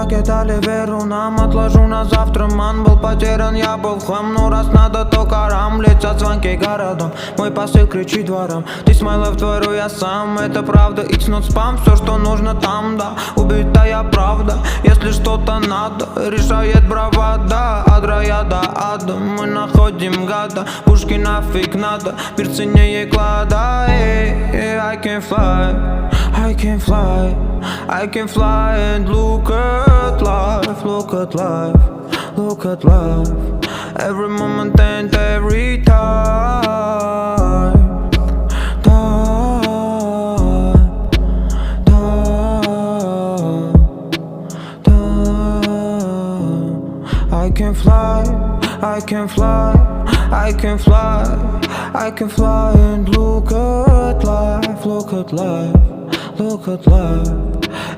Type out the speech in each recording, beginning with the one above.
покидали веру нам. Отложу на завтра, ман, был потерян, я был в хлам. Ну раз надо, то карам, летят звонки городом. Мой посыл кричит двором, ты смайлов творю я сам. Это правда, it's not spam, все что нужно там, да. Убитая правда, если что-то надо, решает бравада. От рая до ада мы находим гада. Пушки нафиг надо, мир ценнее клада. I can fly, I can fly, I can fly and look at life, look at life, look at life. Every moment and every time, time, time, time. I can fly, I can fly, I can fly, I can fly and look at life, look at life, look at life.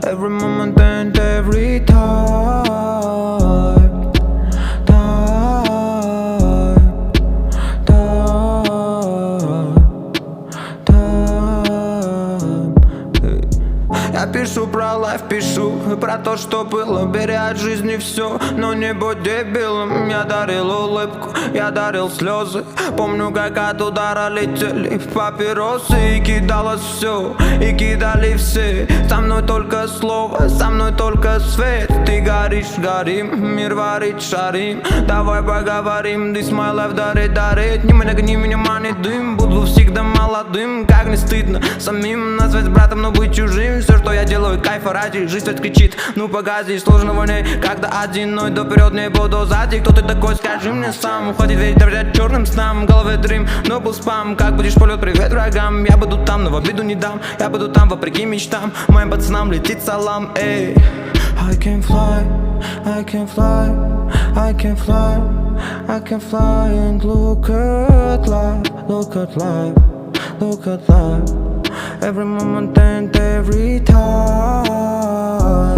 Every moment and every time, time, time, time. Я пишу про лайф, пишу про то, что было. Бери от жизни все, но не будь дебилом. Я дарил улыбку, я дарил слезы. Помню, как от удара летели папиросы. И кидалось все, и кидали все. Со мной только слово, со мной только свет. Ты горишь, горим, мир варит, шарим. Давай поговорим, this my life, дарит, дарит. Не меня, гони меня, мани дым. Буду всегда молодым, как не стыдно самим назвать братом, но быть чужим. Все, что я делаю, кайфа ради. Жизнь ведь кричит, ну погоди, сложно войны. Когда одиной, до вперед не буду сзади. Кто ты такой, скажи мне сам. Уходит ведь дождя черным снам. В голове дрим, но был спам. Как будешь полет, привет врагам. Я буду там, но в обиду не дам. Я буду там, вопреки мечтам. Моим пацанам летит салам, эй. I can fly, I can fly, I can fly, I can fly and look at life, look at life, look at life. Every moment and every time.